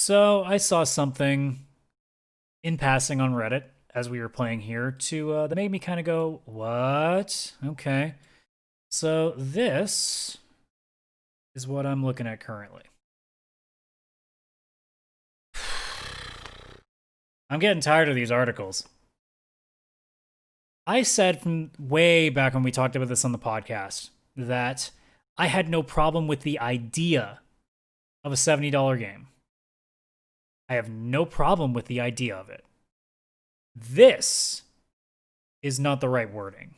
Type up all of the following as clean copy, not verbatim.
So I saw something in passing on Reddit as we were playing here that made me kind of go, "What?" Okay. So this is what I'm looking at currently. I'm getting tired of these articles. I said from way back when we talked about this on the podcast that I had no problem with the idea of a $70 game. I have no problem with the idea of it. This is not the right wording.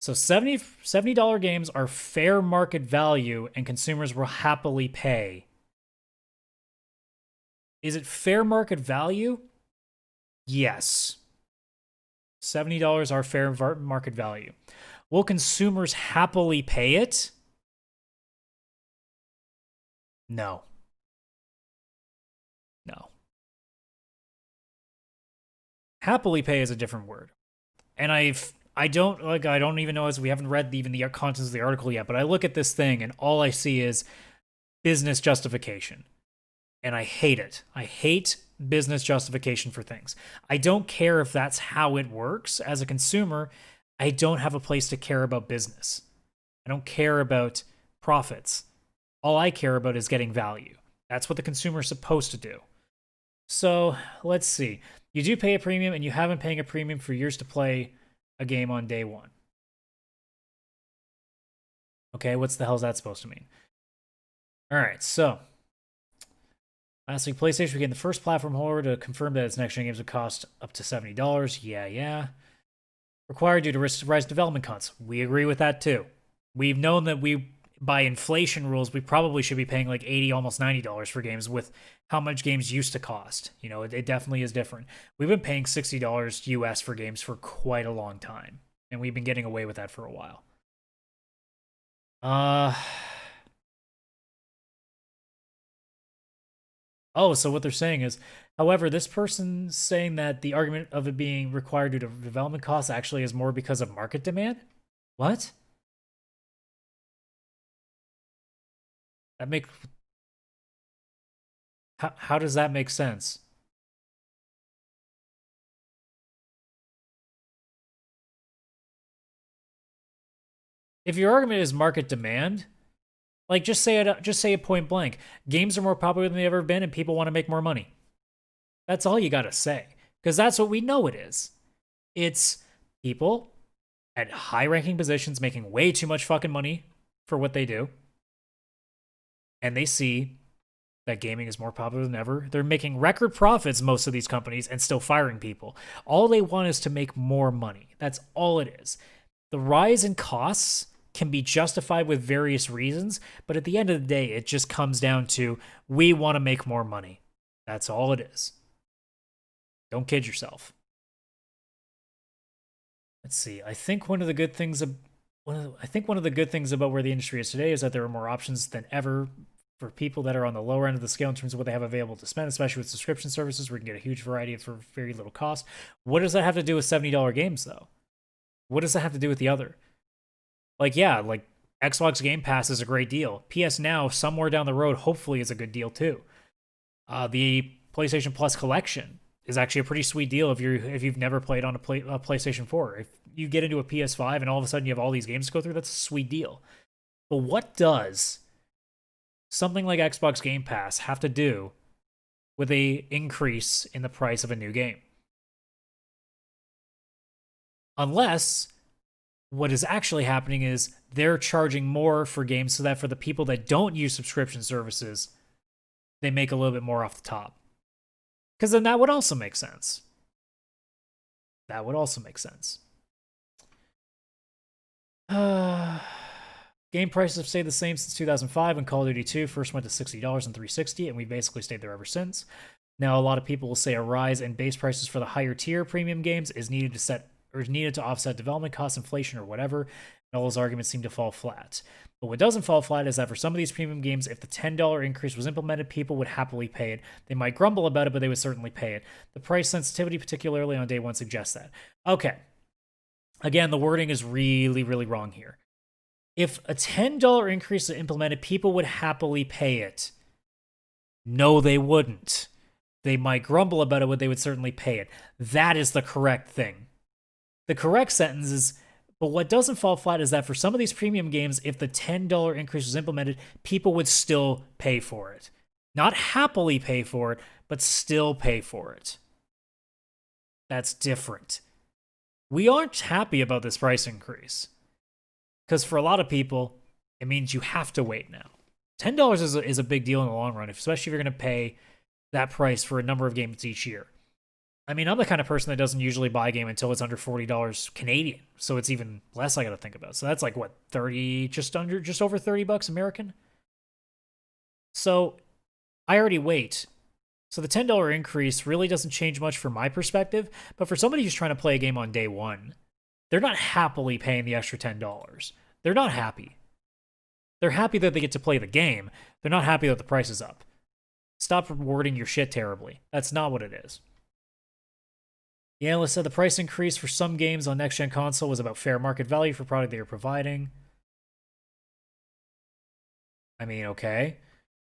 So $70 games are fair market value and consumers will happily pay. Is it fair market value? Yes. $70 are fair market value. Will consumers happily pay it? No. No. Happily pay is a different word. And I don't even know, as we haven't read even the contents of the article yet, but I look at this thing and all I see is business justification. And I hate it. I hate business justification for things. I don't care if that's how it works. As a consumer, I don't have a place to care about business. I don't care about profits. All I care about is getting value. That's what the consumer is supposed to do. So let's see. You do pay a premium and you haven't paying a premium for years to play a game on day one. Okay, what's the hell is that supposed to mean? All right, so lastly, PlayStation became the first platform holder to confirm that its next-gen games would cost up to $70. Yeah. Required due to rise development costs. We agree with that too. We've known that by inflation rules, we probably should be paying like $80, almost $90 for games with how much games used to cost. You know, it definitely is different. We've been paying $60 US for games for quite a long time, and we've been getting away with that for a while. Oh, so what they're saying is, however, this person's saying that the argument of it being required due to development costs actually is more because of market demand? What? That make how does that make sense? If your argument is market demand, like just say it point blank. Games are more popular than they've ever been and people want to make more money. That's all you got to say, because that's what we know it is. It's people at high ranking positions making way too much fucking money for what they do, and they see that gaming is more popular than ever. They're making record profits, most of these companies, and still firing people. All they want is to make more money. That's all it is. The rise in costs can be justified with various reasons, but at the end of the day, it just comes down to we want to make more money. That's all it is. Don't kid yourself. Let's see. I think one of the good things about where the industry is today is that there are more options than ever for people that are on the lower end of the scale in terms of what they have available to spend, especially with subscription services where you can get a huge variety for very little cost. What does that have to do with $70 games, though? What does that have to do with the other? Like, yeah, like Xbox Game Pass is a great deal. PS Now, somewhere down the road, hopefully is a good deal too. The PlayStation Plus collection is actually a pretty sweet deal if you've never played on a PlayStation 4. If you get into a PS5 and all of a sudden you have all these games to go through, that's a sweet deal. But what does something like Xbox Game Pass have to do with a increase in the price of a new game? Unless what is actually happening is they're charging more for games so that for the people that don't use subscription services, they make a little bit more off the top. Because then that would also make sense. That would also make sense. Game prices have stayed the same since 2005 when Call of Duty 2 first went to $60 and $360, and we basically stayed there ever since. Now, a lot of people will say a rise in base prices for the higher tier premium games is needed to offset development costs, inflation, or whatever. And all those arguments seem to fall flat. But what doesn't fall flat is that for some of these premium games, if the $10 increase was implemented, people would happily pay it. They might grumble about it, but they would certainly pay it. The price sensitivity, particularly on day one, suggests that. Okay. Again, the wording is really, really wrong here. If a $10 increase is implemented, people would happily pay it. No, they wouldn't. They might grumble about it, but they would certainly pay it. That is the correct thing. The correct sentence is, but what doesn't fall flat is that for some of these premium games, if the $10 increase was implemented, people would still pay for it. Not happily pay for it, but still pay for it. That's different. We aren't happy about this price increase. Because for a lot of people, it means you have to wait now. $10 is a big deal in the long run, especially if you're going to pay that price for a number of games each year. I mean, I'm the kind of person that doesn't usually buy a game until it's under $40 Canadian, so it's even less I got to think about. So that's like what, 30, just over $30 American. So I already wait. So the $10 increase really doesn't change much from my perspective, but for somebody who's trying to play a game on day one, they're not happily paying the extra $10. They're not happy. They're happy that they get to play the game. They're not happy that the price is up. Stop wording your shit terribly. That's not what it is. The analyst said the price increase for some games on next-gen console was about fair market value for product they were providing. I mean, okay.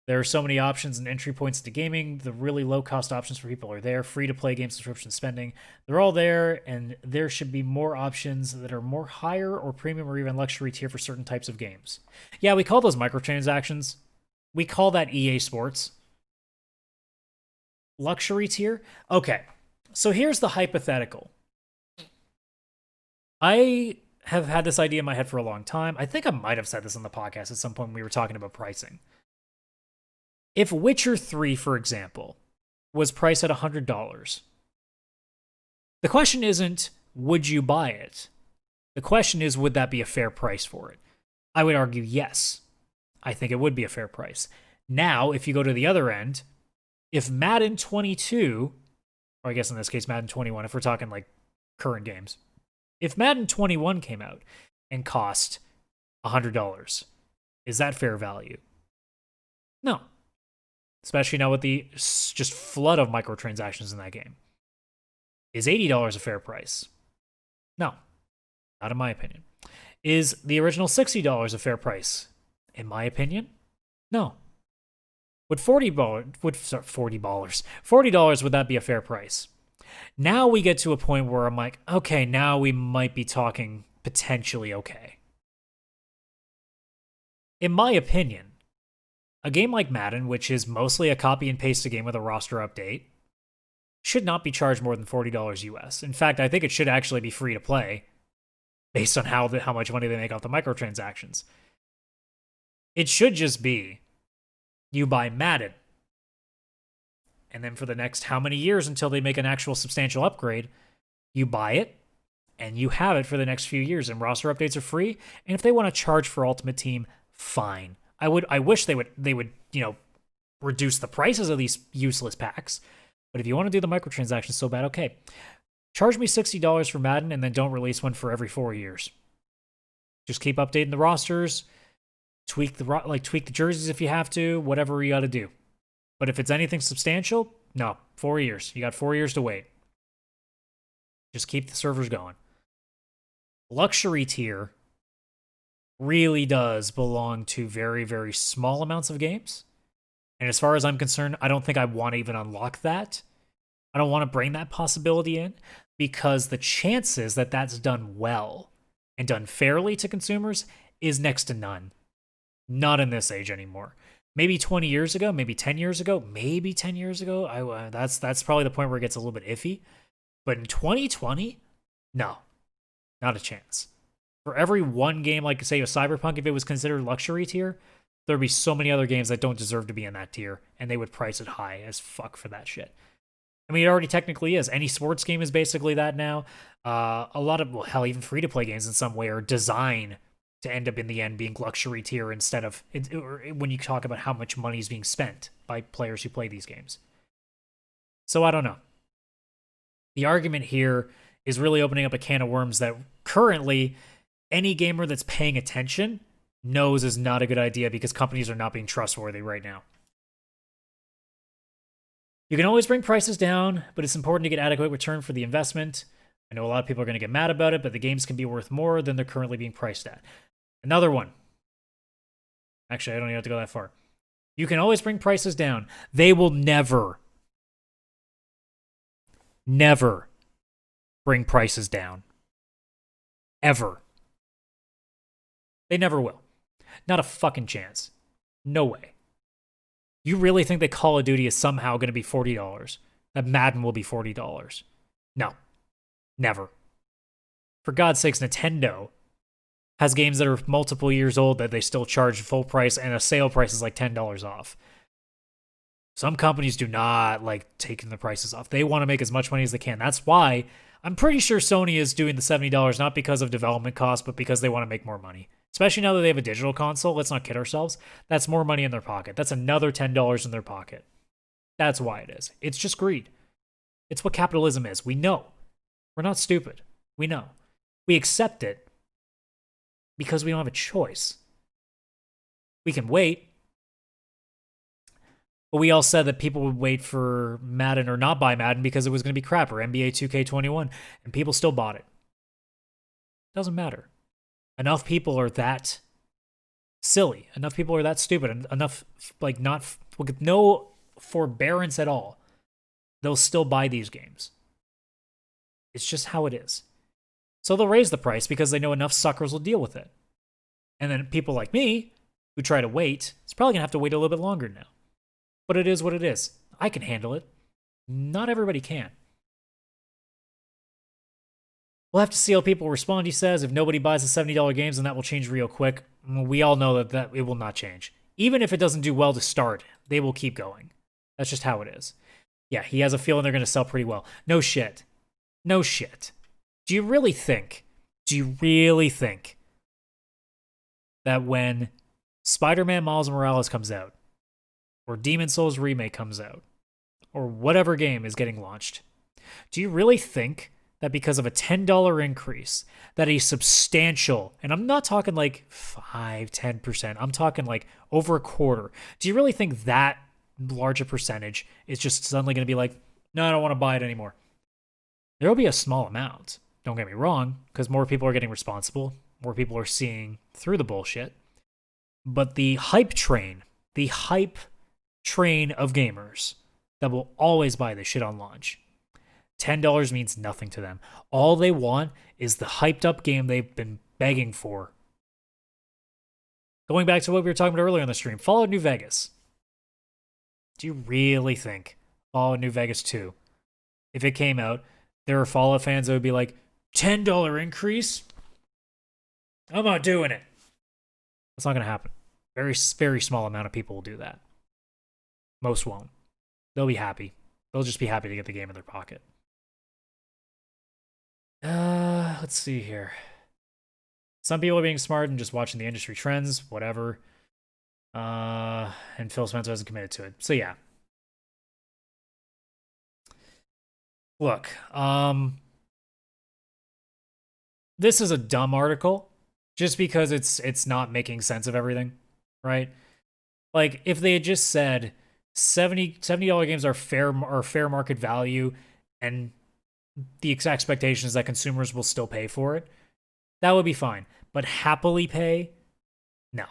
There are so many options and entry points to gaming. The really low-cost options for people are there. Free-to-play game subscription spending. They're all there, and there should be more options that are more higher or premium or even luxury tier for certain types of games. Yeah, we call those microtransactions. We call that EA Sports. Luxury tier? Okay, so here's the hypothetical. I have had this idea in my head for a long time. I think I might have said this on the podcast at some point when we were talking about pricing. If Witcher 3, for example, was priced at $100, the question isn't, would you buy it? The question is, would that be a fair price for it? I would argue yes. I think it would be a fair price. Now, if you go to the other end, if Madden 22, or I guess in this case Madden 21, if we're talking like current games, if Madden 21 came out and cost $100, is that fair value? No. Especially now with the just flood of microtransactions in that game. Is $80 a fair price? No. Not in my opinion. Is the original $60 a fair price? In my opinion? No. Would $40 would that be a fair price? Now we get to a point where I'm like, okay, now we might be talking potentially okay. In my opinion, a game like Madden, which is mostly a copy and paste game with a roster update, should not be charged more than $40 US. In fact, I think it should actually be free to play based on how much money they make off the microtransactions. It should just be you buy Madden, and then for the next how many years until they make an actual substantial upgrade, you buy it, and you have it for the next few years, and roster updates are free, and if they want to charge for Ultimate Team, fine. I wish they would, reduce the prices of these useless packs. But if you want to do the microtransactions so bad, okay. Charge me $60 for Madden and then don't release one for every 4 years. Just keep updating the rosters, tweak the jerseys if you have to, whatever you got to do. But if it's anything substantial, no, 4 years. You got 4 years to wait. Just keep the servers going. Luxury tier really does belong to very, very small amounts of games. And as far as I'm concerned, I don't think I want to even unlock that. I don't want to bring that possibility in because the chances that that's done well and done fairly to consumers is next to none. Not in this age anymore. Maybe 20 years ago, maybe 10 years ago, that's probably the point where it gets a little bit iffy. But in 2020, no, not a chance. For every one game, like say a Cyberpunk, if it was considered luxury tier, there'd be so many other games that don't deserve to be in that tier, and they would price it high as fuck for that shit. I mean, it already technically is. Any sports game is basically that now. A lot of, well, hell, even free-to-play games in some way are designed to end up in the end being luxury tier instead of, when you talk about how much money is being spent by players who play these games. So I don't know. The argument here is really opening up a can of worms that currently any gamer that's paying attention knows is not a good idea because companies are not being trustworthy right now. You can always bring prices down, but it's important to get adequate return for the investment. I know a lot of people are going to get mad about it, but the games can be worth more than they're currently being priced at. Another one. Actually, I don't even have to go that far. You can always bring prices down. They will never bring prices down. Ever. They never will. Not a fucking chance. No way. You really think that Call of Duty is somehow going to be $40? That Madden will be $40? No. Never. For God's sakes, Nintendo has games that are multiple years old that they still charge full price, and a sale price is like $10 off. Some companies do not like taking the prices off. They want to make as much money as they can. That's why I'm pretty sure Sony is doing the $70 not because of development costs, but because they want to make more money. Especially now that they have a digital console. Let's not kid ourselves. That's more money in their pocket. That's another $10 in their pocket. That's why it is. It's just greed. It's what capitalism is. We know. We're not stupid. We know. We accept it because we don't have a choice. We can wait. But we all said that people would wait for Madden or not buy Madden because it was going to be crap, or NBA 2K21, and people still bought it. Doesn't matter. Enough people are that silly. Enough people are that stupid. Enough, like, not with no forbearance at all. They'll still buy these games. It's just how it is. So they'll raise the price because they know enough suckers will deal with it. And then people like me, who try to wait, it's probably going to have to wait a little bit longer now. But it is what it is. I can handle it. Not everybody can. We'll have to see how people respond, he says. If nobody buys the $70 games, then that will change real quick. We all know that it will not change. Even if it doesn't do well to start, they will keep going. That's just how it is. Yeah, he has a feeling they're going to sell pretty well. No shit. No shit. Do you really think that when Spider-Man Miles Morales comes out, or Demon's Souls Remake comes out, or whatever game is getting launched, do you really think that because of a $10 increase, that a substantial, and I'm not talking like 5-10%, I'm talking like over a quarter, do you really think that larger percentage is just suddenly going to be like, no, I don't want to buy it anymore? There will be a small amount, don't get me wrong, because more people are getting responsible, more people are seeing through the bullshit, but the hype train of gamers that will always buy this shit on launch, $10 means nothing to them. All they want is the hyped up game they've been begging for. Going back to what we were talking about earlier on the stream, Fallout New Vegas. Do you really think Fallout New Vegas 2, if it came out, there are Fallout fans that would be like, $10 increase? I'm not doing it. That's not going to happen. Very, very small amount of people will do that. Most won't. They'll be happy. They'll just be happy to get the game in their pocket. Let's see here. Some people are being smart and just watching the industry trends, whatever. And Phil Spencer hasn't committed to it. So yeah. Look, this is a dumb article just because it's not making sense of everything, right? Like if they had just said $70 games are fair market value and the expectation is that consumers will still pay for it, that would be fine. But happily pay? No.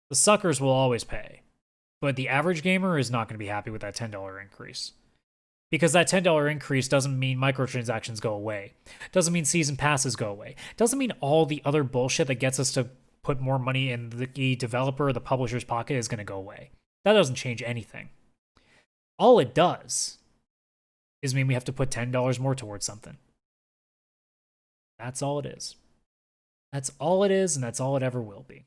The suckers will always pay. But the average gamer is not going to be happy with that $10 increase. Because that $10 increase doesn't mean microtransactions go away. Doesn't mean season passes go away. Doesn't mean all the other bullshit that gets us to put more money in the developer or the publisher's pocket is going to go away. That doesn't change anything. All it does is mean we have to put $10 more towards something. That's all it is. That's all it is, and that's all it ever will be.